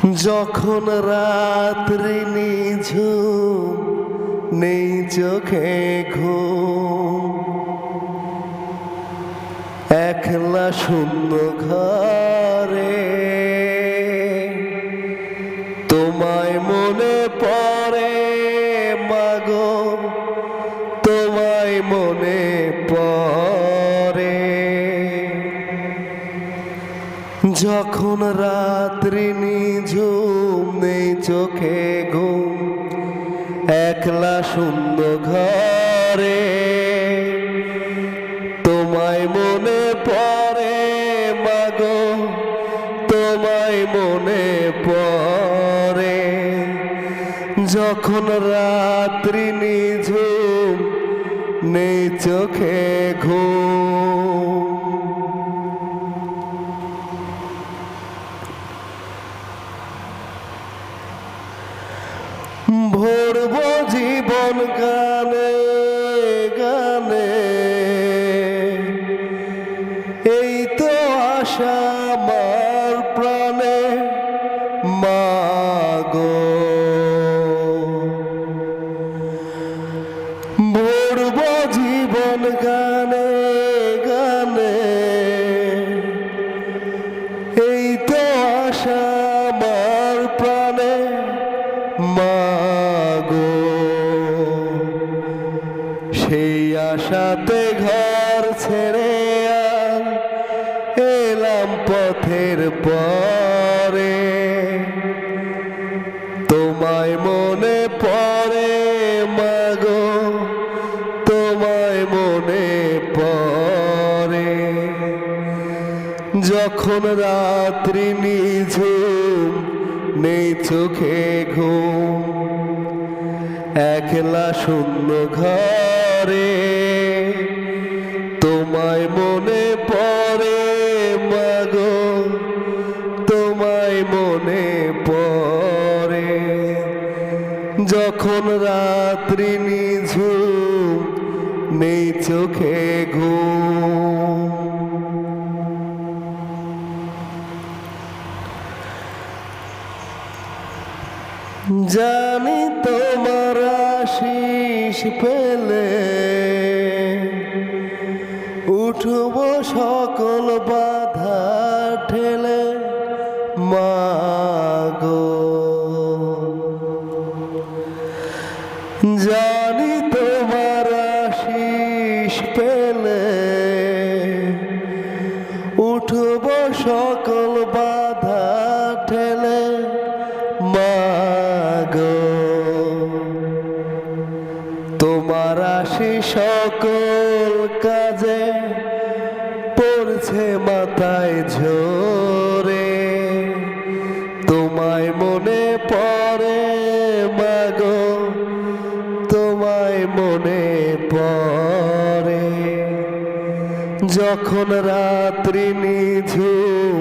যখন রাত্রি নিঝুম নেই চোখে ঘুম, একলা শূন্য ঘরে তোমায় মনে পড়ে মাগো, তোমায় মনে পড়ে। যখন রাত্রি নিঝুম নেই চোখে ঘুম, একলা শূন্য ঘরে তোমায় মনে পড়ে মাগো, তোমায় মনে পড়ে। যখন রাত্রি নিঝুম নেই চোখে ঘুম, ভরব জীবন গানে গানে, এই তো আশা আমার প্রাণে মাগো। ভরব জীবন গানে গানে, এই তো আশা আমার প্রাণে মাগো। সেই আশাতে ঘর ছেড়ে আর এলাম পথের পরে, তোমায় মনে পড়ে মাগো, তোমায় মনে পড়ে। যখন রাত্রি নিঝুম নেই চোখে ঘুম, একলা শূন্য ঘরে তোমায় মনে পড়ে মাগো, তোমায় মনে পড়ে। যখন রাত্রি নিঝুম নেই চোখে ঘুম, জানি তোমার আশিস পেলে উঠব সকল বাধা ঠেলে মাগো। জানি তোমার আশিস পেলে উঠব সকল বাধা ঠেলে মাগো। তোমার আশিস সকল কাজে পড়ছে মাথায় ঝরে, তোমায় মনে পড়ে মাগো, তোমায় মনে পড়ে। যখন রাত্রি নিঝুম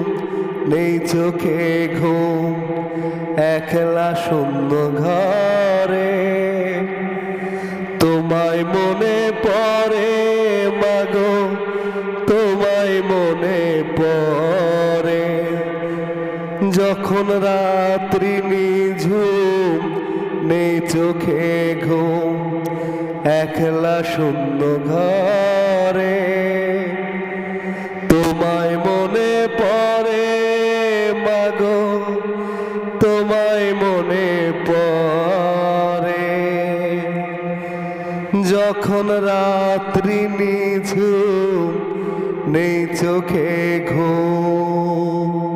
নেই চোখে ঘুম, একলা শূন্য ঘরে তোমায় মনে পড়ে মাগো, তোমায় মনে পড়ে। যখন রাত্রি নিঝুম নেই চোখে ঘুম, একলা শূন্য ঘরে তোমায় মনে পড়ে মাগো, তোমায় মনে পড়ে। যখন রাত্রি নিঝুম নেই চোখে ঘুম।